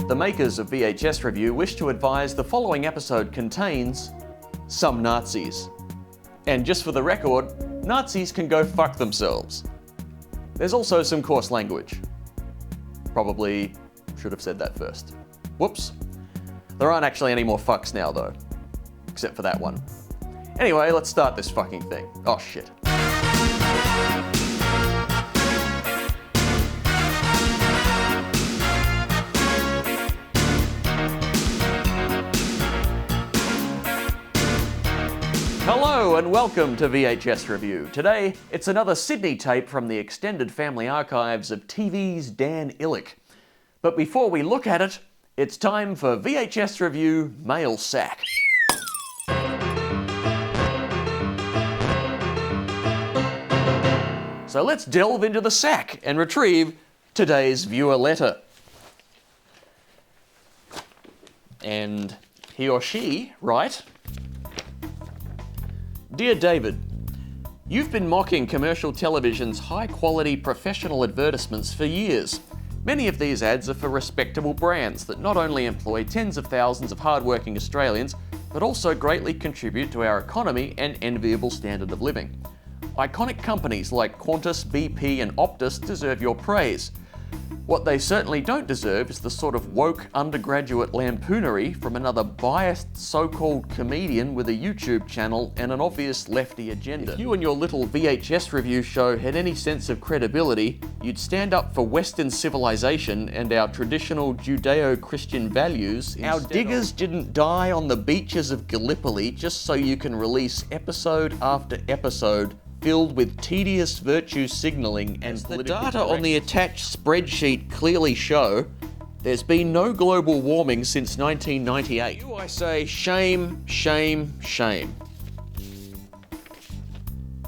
the makers of VHS Revue wish to advise the following episode contains some Nazis. And just for the record, Nazis can go fuck themselves. There's also some coarse language. Probably should have said that first. Whoops. There aren't actually any more fucks now though. Except for that one. Anyway, let's start this fucking thing. Oh shit. Hello and welcome to VHS Revue. Today, it's another Sydney tape from the extended family archives of TV's Dan Ilic. But before we look at it, it's time for VHS Revue Mail Sack. So let's delve into the sack and retrieve today's viewer letter. And he or she write, Dear David, you've been mocking commercial television's high-quality professional advertisements for years. Many of these ads are for respectable brands that not only employ tens of thousands of hard-working Australians, but also greatly contribute to our economy and enviable standard of living. Iconic companies like Qantas, BP and Optus deserve your praise. What they certainly don't deserve is the sort of woke undergraduate lampoonery from another biased so-called comedian with a YouTube channel and an obvious lefty agenda. If you and your little VHS Revue show had any sense of credibility, you'd stand up for Western civilization and our traditional Judeo-Christian values. Our diggers didn't die on the beaches of Gallipoli just so you can release episode after episode filled with tedious virtue signalling, and the data on the attached spreadsheet clearly show, there's been no global warming since 1998. I say shame, shame, shame.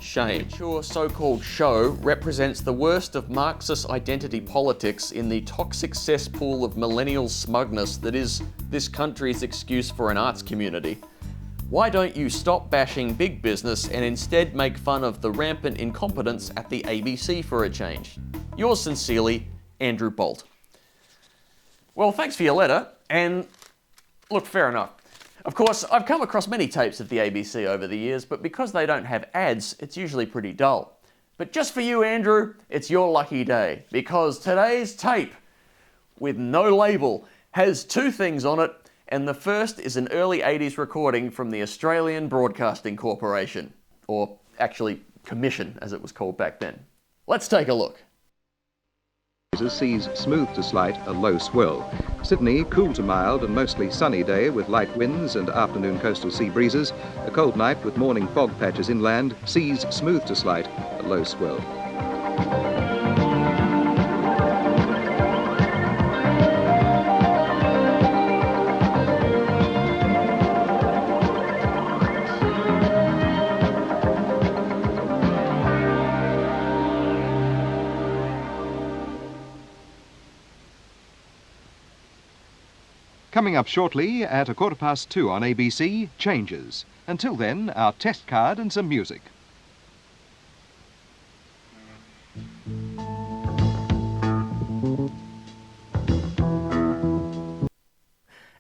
Shame. Your so-called show represents the worst of Marxist identity politics in the toxic cesspool of millennial smugness that is this country's excuse for an arts community. Why don't you stop bashing big business and instead make fun of the rampant incompetence at the ABC for a change? Yours sincerely, Andrew Bolt. Well, thanks for your letter, and look, fair enough. Of course, I've come across many tapes of the ABC over the years, but because they don't have ads, it's usually pretty dull. But just for you, Andrew, it's your lucky day, because today's tape, with no label, has two things on it, and the first is an early 80s recording from the Australian Broadcasting Corporation, or actually Commission as it was called back then. Let's take a look. Seas smooth to slight, a low swell. Sydney, cool to mild and mostly sunny day with light winds and afternoon coastal sea breezes. A cold night with morning fog patches inland. Seas smooth to slight, a low swell. Coming up shortly at 2:15 on ABC, Changes. Until then, our test card and some music.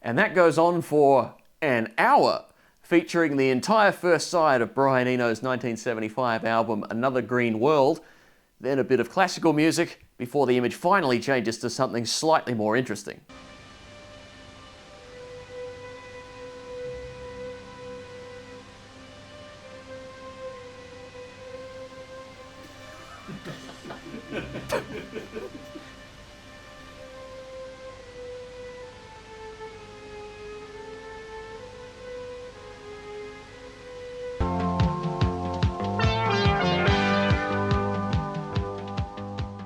And that goes on for an hour, featuring the entire first side of Brian Eno's 1975 album Another Green World, then a bit of classical music before the image finally changes to something slightly more interesting.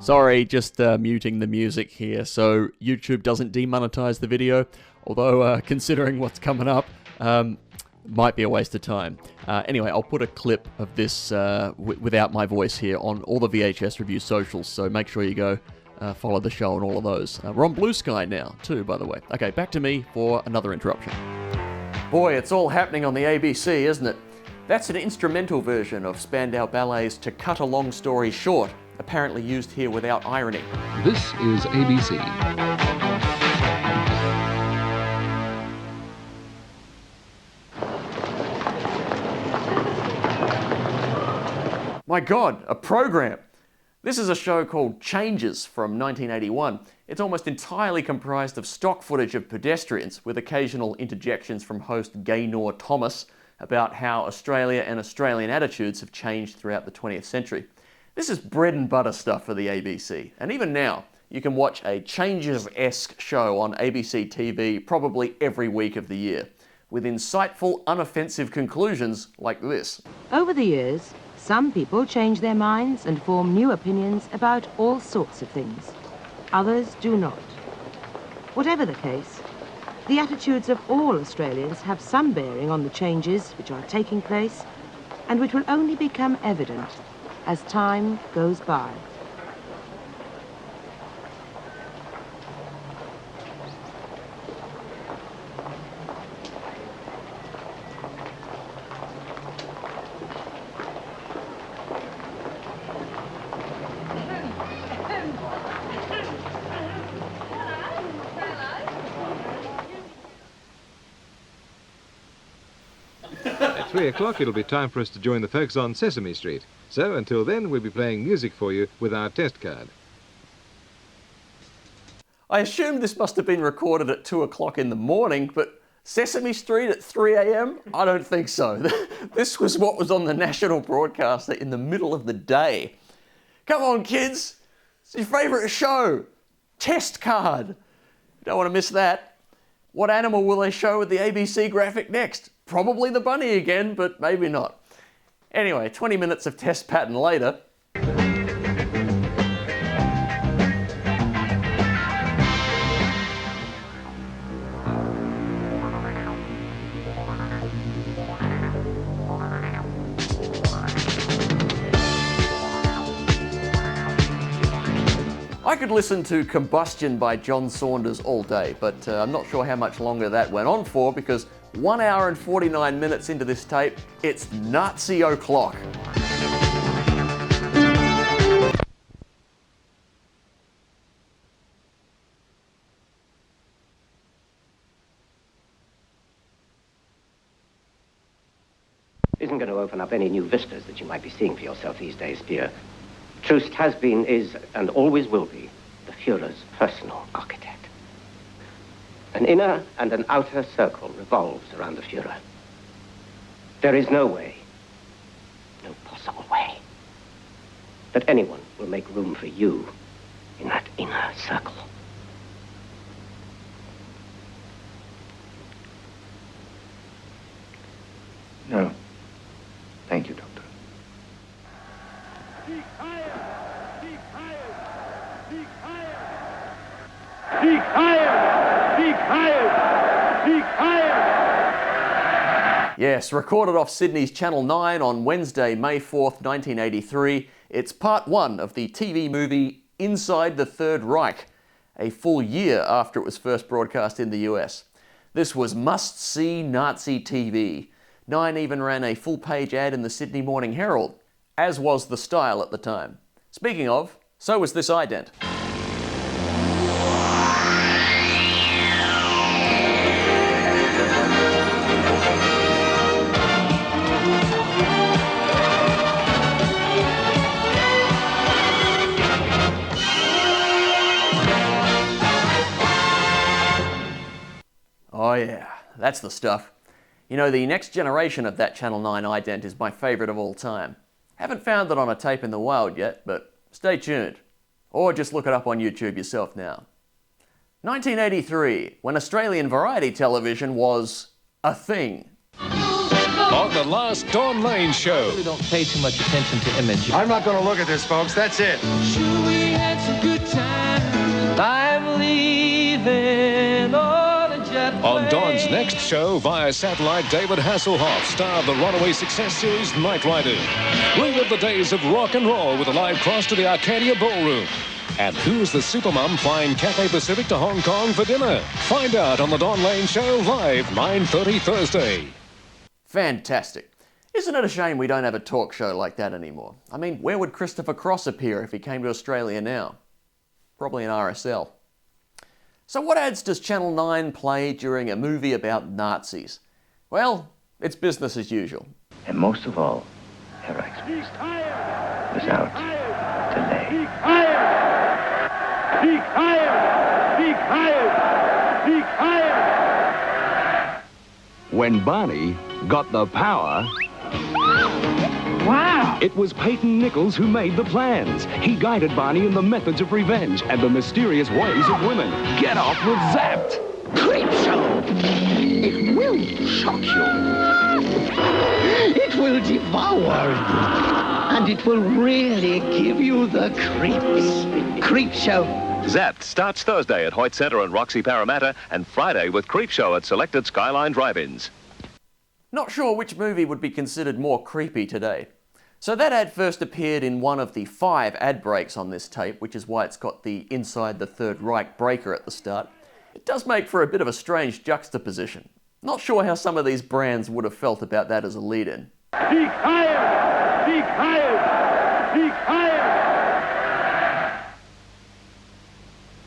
Sorry, just muting the music here so YouTube doesn't demonetize the video, although considering what's coming up, might be a waste of time. Anyway, I'll put a clip of this without my voice here on all the VHS Revue socials, so make sure you go follow the show on all of those. We're on Blue Sky now, too, by the way. Okay, back to me for another interruption. Boy, it's all happening on the ABC, isn't it? That's an instrumental version of Spandau Ballet's To Cut a Long Story Short, apparently used here without irony. This is ABC. My God, a program! This is a show called Changes from 1981. It's almost entirely comprised of stock footage of pedestrians, with occasional interjections from host Garner Thomas about how Australia and Australian attitudes have changed throughout the 20th century. This is bread and butter stuff for the ABC, and even now, you can watch a Changes-esque show on ABC TV probably every week of the year, with insightful, unoffensive conclusions like this. Over the years, some people change their minds and form new opinions about all sorts of things. Others do not. Whatever the case, the attitudes of all Australians have some bearing on the changes which are taking place and which will only become evident as time goes by. At 3 o'clock it'll be time for us to join the folks on Sesame Street. So until then we'll be playing music for you with our test card. I assumed this must have been recorded at 2 o'clock in the morning, but Sesame Street at 3 a.m? I don't think so. This was what was on the national broadcaster in the middle of the day. Come on, kids! It's your favourite show! Test card! You don't want to miss that. What animal will they show with the ABC graphic next? Probably the bunny again, but maybe not. Anyway, 20 minutes of test pattern later. I could listen to Combustion by John Saunders all day, but I'm not sure how much longer that went on for, because 1 hour and 49 minutes into this tape, it's Nazi o'clock. Isn't going to open up any new vistas that you might be seeing for yourself these days, Spear. Troost has been, is, and always will be the Führer's personal architect. An inner and an outer circle revolves around the Führer. There is no way, no possible way, that anyone will make room for you in that inner circle. No. Thank you, Doctor. Seek higher! Seek higher! Seek higher! Seek higher! Seek higher! Seek higher! Yes, recorded off Sydney's Channel 9 on Wednesday, May 4th, 1983. It's part one of the TV movie Inside the Third Reich, a full year after it was first broadcast in the US. This was must-see Nazi TV. Nine even ran a full-page ad in the Sydney Morning Herald, as was the style at the time. Speaking of, so was this ident. Oh yeah, that's the stuff. You know, the next generation of that Channel 9 ident is my favourite of all time. Haven't found it on a tape in the wild yet, but stay tuned. Or just look it up on YouTube yourself now. 1983, when Australian variety television was a thing. On the last Dawn Lane show. Really don't pay too much attention to image. I'm not going to look at this, folks. That's it. Sure we had some good times. I'm leaving on a jet plane. On Dawn's next show via satellite, David Hasselhoff, star of the runaway success series Knight Rider. Relive the days of rock and roll with a live cross to the Arcadia Ballroom. And who's the supermum flying Cathay Pacific to Hong Kong for dinner? Find out on the Dawn Lane Show, live 9:30 Thursday. Fantastic. Isn't it a shame we don't have a talk show like that anymore? I mean, where would Christopher Cross appear if he came to Australia now? Probably in RSL. So what ads does Channel 9 play during a movie about Nazis? Well, it's business as usual. And most of all, Eric. Seek higher! without delay. Sieg Heil! Sieg Heil! Sieg Heil! Sieg Heil! When Barney got the power... Wow! It was Peyton Nichols who made the plans. He guided Barney in the methods of revenge and the mysterious ways of women. Get off with Zapped! Creepshow! It will shock you. It will devour you. And it will really give you the creeps. Creepshow. Zapped starts Thursday at Hoyts Centre and Roxy Parramatta and Friday with Creepshow at selected Skyline drive-ins. Not sure which movie would be considered more creepy today. So that ad first appeared in one of the 5 ad breaks on this tape, which is why it's got the Inside the Third Reich breaker at the start. It does make for a bit of a strange juxtaposition. Not sure how some of these brands would have felt about that as a lead-in. Sieg Heil! Sieg Heil! Sieg Heil!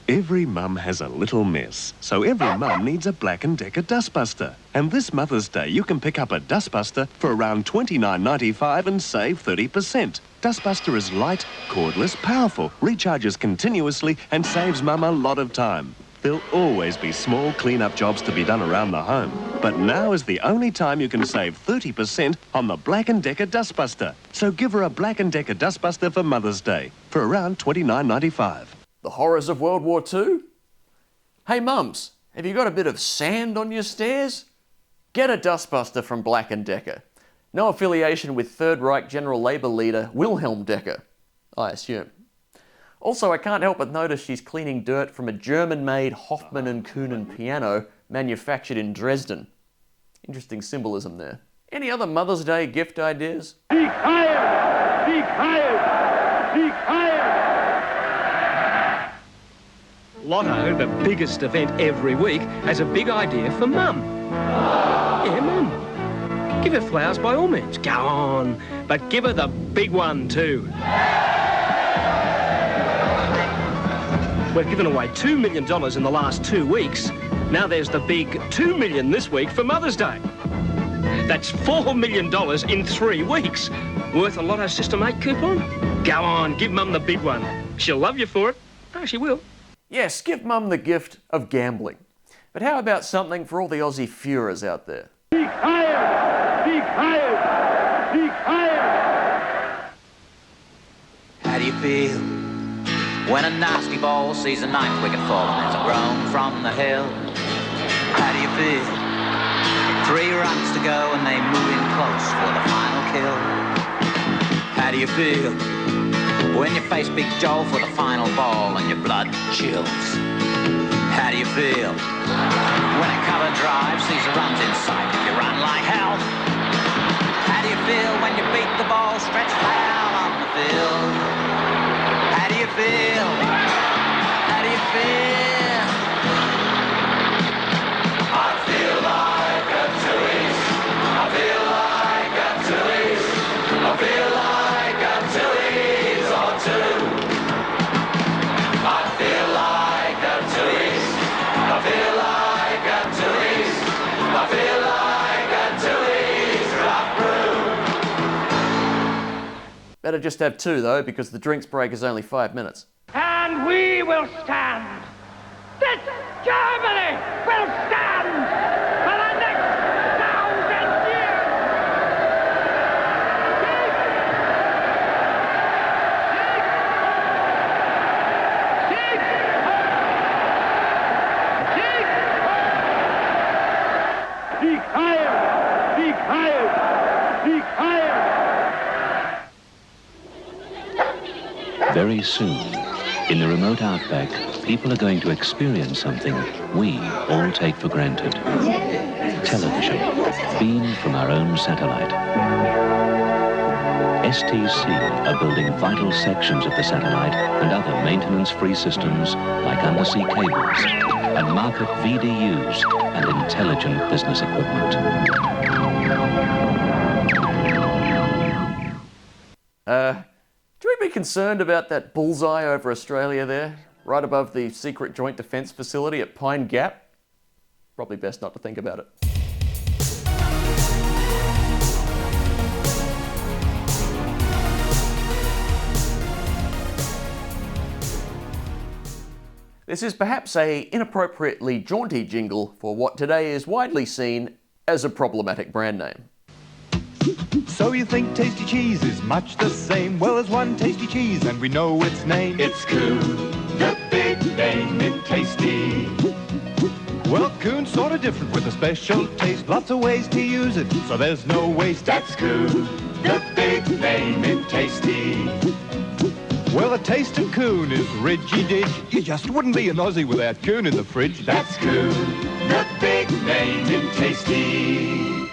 Every mum has a little mess, so every mum needs a Black & Decker Dustbuster. And this Mother's Day, you can pick up a Dustbuster for around $29.95 and save 30%. Dustbuster is light, cordless, powerful, recharges continuously and saves mum a lot of time. There'll always be small clean-up jobs to be done around the home, but now is the only time you can save 30% on the Black & Decker Dustbuster. So give her a Black & Decker Dustbuster for Mother's Day for around $29.95. The horrors of World War II? Hey mums, have you got a bit of sand on your stairs? Get a Dustbuster from Black & Decker. No affiliation with Third Reich General Labour leader Wilhelm Decker, I assume. Also, I can't help but notice she's cleaning dirt from a German-made Hoffmann & Kuhnen piano manufactured in Dresden. Interesting symbolism there. Any other Mother's Day gift ideas? Sieg Heil! Sieg Heil! Sieg Heil! Lotto, the biggest event every week, has a big idea for Mum. Yeah, Mum. Give her flowers by all means. Go on. But give her the big one too. We've given away $2 million in the last 2 weeks. Now there's the big $2 million this week for Mother's Day. That's $4 million in 3 weeks. Worth a Lotto System 8 coupon? Go on, give Mum the big one. She'll love you for it. Oh, she will. Yes, give Mum the gift of gambling. But how about something for all the Aussie Führers out there? Sieg Heil! Sieg Heil! Sieg Heil! How do you feel when a nasty ball sees a 9th wicket fall and there's a groan from the hill? How do you feel? 3 runs to go and they move in close for the final kill. How do you feel when you face Big Joe for the final ball and your blood chills? How do you feel when a cover drive sees the runs in sight if you run like hell? How do you feel when you beat the ball stretched foul on the field? How do you feel? How do you feel? I feel like a Tooheys. I feel like a Tooheys. I feel like a Tooheys or two. I feel like a Tooheys. I feel like a Tooheys. I feel like a Tooheys rough brew. Better just have 2 though, because the drinks break is only 5 minutes. And we will stand. This Germany will stand for the next 1,000 years. Sieg Heil! Sieg Heil! Sieg Heil! Very soon, in the remote outback, people are going to experience something we all take for granted. Television, beamed from our own satellite. STC are building vital sections of the satellite and other maintenance-free systems like undersea cables and market VDUs and intelligent business equipment. Should we be concerned about that bullseye over Australia there, right above the secret joint defence facility at Pine Gap? Probably best not to think about it. This is perhaps a inappropriately jaunty jingle for what today is widely seen as a problematic brand name. So you think tasty cheese is much the same? Well, there's one tasty cheese and we know its name. It's Coon, the big name in tasty. Well, Coon's sort of different with a special taste. Lots of ways to use it, so there's no waste. That's Coon, the big name in tasty. Well, the taste of Coon is ridgy-dig. You just wouldn't be an Aussie without Coon in the fridge. That's Coon, the big name in tasty.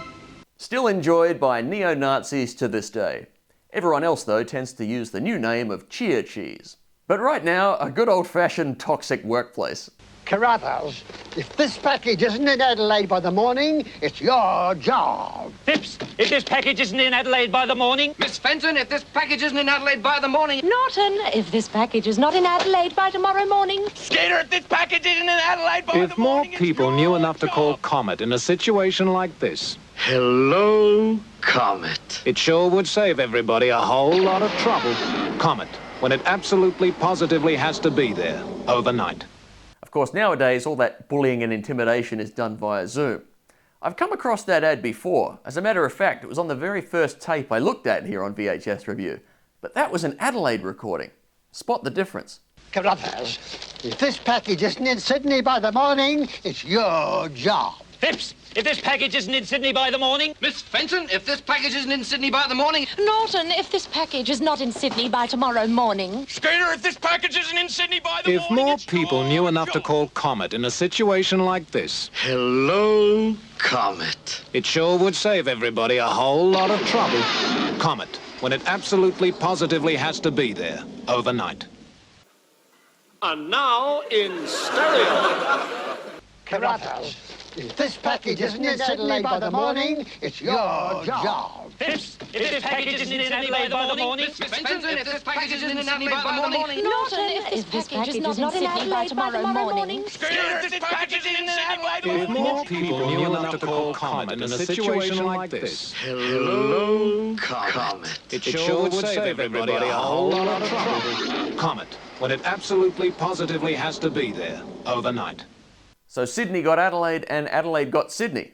Still enjoyed by neo-Nazis to this day. Everyone else, though, tends to use the new name of cheer cheese. But right now, a good old-fashioned toxic workplace. Carruthers, if this package isn't in Adelaide by the morning, it's your job. Phipps, if this package isn't in Adelaide by the morning. Miss Fenton, if this package isn't in Adelaide by the morning. Norton, if this package is not in Adelaide by tomorrow morning. Skeeter, if this package isn't in Adelaide by If more people knew enough to call Comet in a situation like this. Hello, Comet. It sure would save everybody a whole lot of trouble. Comet, when it absolutely positively has to be there overnight. Of course, nowadays, all that bullying and intimidation is done via Zoom. I've come across that ad before. As a matter of fact, it was on the very first tape I looked at here on VHS Revue. But that was an Adelaide recording. Spot the difference. Carruthers, if this package isn't in Sydney by the morning, it's your job. Phipps, if this package isn't in Sydney by the morning. Miss Fenton, if this package isn't in Sydney by the morning. Norton, if this package is not in Sydney by tomorrow morning. Skeeter, if this package isn't in Sydney by the If morning. more people knew enough to call Comet in a situation like this. Hello, Comet. It sure would save everybody a whole lot of trouble. Comet, when it absolutely positively has to be there overnight. And now in stereo. Carruthers, if this package isn't in Adelaide by the morning, it's your job. Phipps, if this package isn't in Adelaide by the morning. Miss Fenton, if this package isn't in Adelaide by the morning. Norton, if this package is not in Sydney by tomorrow morning. Skeeter, if this package isn't in Adelaide by If the morning. more people knew enough to call Comet in a situation like this. Hello, Comet. It sure would save everybody a whole lot of trouble. Comet, when it absolutely positively has to be there overnight. So Sydney got Adelaide and Adelaide got Sydney.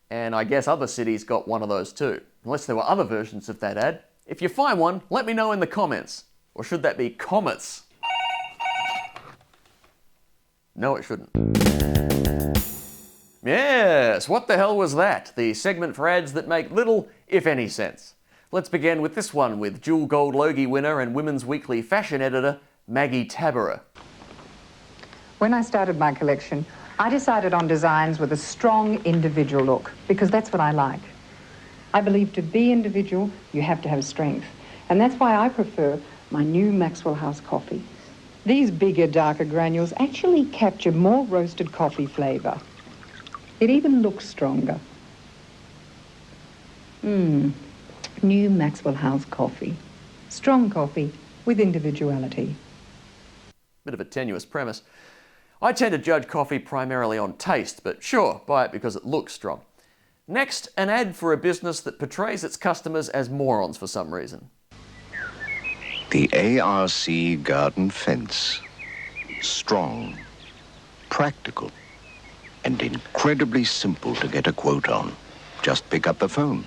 And I guess other cities got one of those too. Unless there were other versions of that ad. If you find one, let me know in the comments. Or should that be comets? No, it shouldn't. Yes, what the hell was that? The segment for ads that make little, if any, sense. Let's begin with this one with dual gold Logie winner and Women's Weekly fashion editor, Maggie Taberer. When I started my collection, I decided on designs with a strong individual look, because that's what I like. I believe to be individual, you have to have strength. And that's why I prefer my new Maxwell House coffee. These bigger, darker granules actually capture more roasted coffee flavor. It even looks stronger. New Maxwell House coffee. Strong coffee with individuality. Bit of a tenuous premise. I tend to judge coffee primarily on taste, but sure, buy it because it looks strong. Next, an ad for a business that portrays its customers as morons for some reason. The ARC garden fence. Strong, practical, and incredibly simple to get a quote on. Just pick up the phone.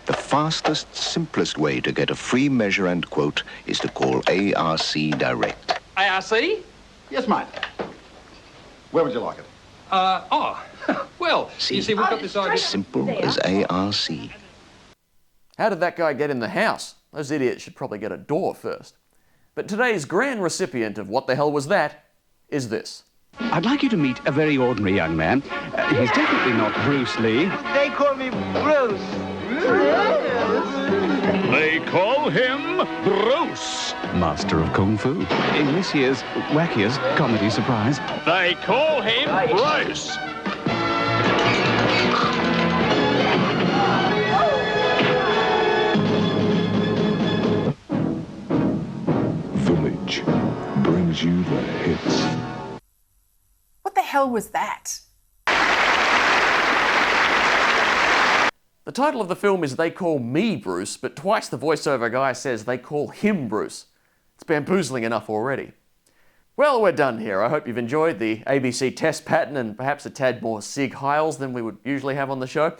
The fastest, simplest way to get a free measure and quote is to call ARC direct. ARC? Yes, mate. Where would you like it? Well, you see, we've got this idea. Simple as ARC. How did that guy get in the house? Those idiots should probably get a door first. But today's grand recipient of What the Hell Was That is this. I'd like you to meet a very ordinary young man. He's definitely not Bruce Lee. They call me Bruce. They call him Bruce, master of Kung Fu. In this year's wackiest comedy surprise. They call him Bruce. Village brings you the hits. What the hell was that? The title of the film is They Call Me Bruce, but twice the voiceover guy says they call him Bruce. It's It's bamboozling enough already. Well, we're done here. I hope you've enjoyed the ABC test pattern and perhaps a tad more Sig Heils than we would usually have on the show.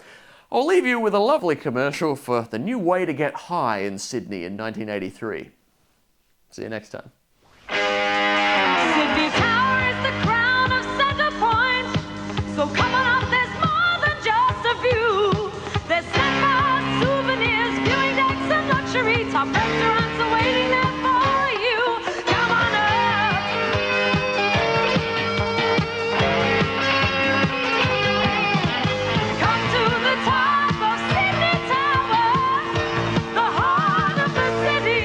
I'll leave you with a lovely commercial for the new way to get high in Sydney in 1983. See you next time. Sydney Tower is the crown of Centre Point. So come on up, there's more than just a view. There's snack bars, souvenirs, viewing decks and luxury. Top restaurants are waiting there for you. Come on up. Come to the top of Sydney Tower, the heart of the city.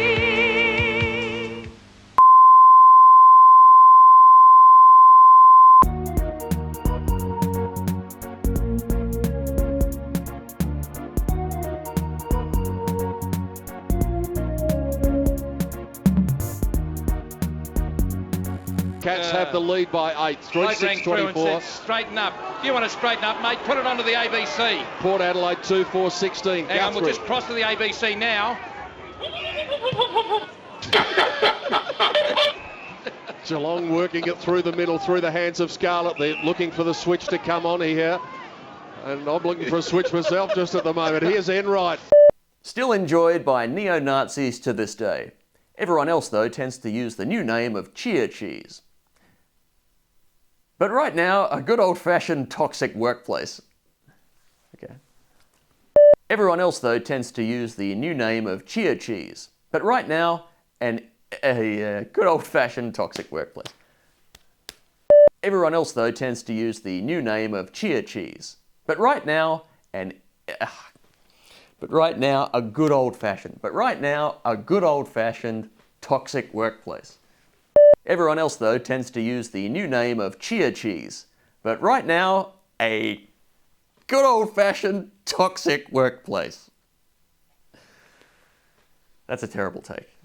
Cats have the lead by 8, 3-6-24. Straighten up. You want to straighten up, mate? Put it onto the ABC. Port Adelaide 2-4-16. Hang on, we'll just cross to the ABC now. Geelong working it through the middle, through the hands of Scarlett. They're looking for the switch to come on here. And I'm looking for a switch myself just at the moment. Here's Enright. Still enjoyed by neo-Nazis to this day. Everyone else, though, tends to use the new name of Cheer Cheese. But right now, a good old-fashioned toxic workplace. Okay. Everyone else, though, tends to use the new name of Cheer Cheese. But right now, a good old-fashioned toxic workplace. Everyone else, though, tends to use the new name of Cheer Cheese. But right now, a good old-fashioned toxic workplace. Everyone else, though, tends to use the new name of Cheer Cheese. But right now, a good old-fashioned toxic workplace. That's a terrible take.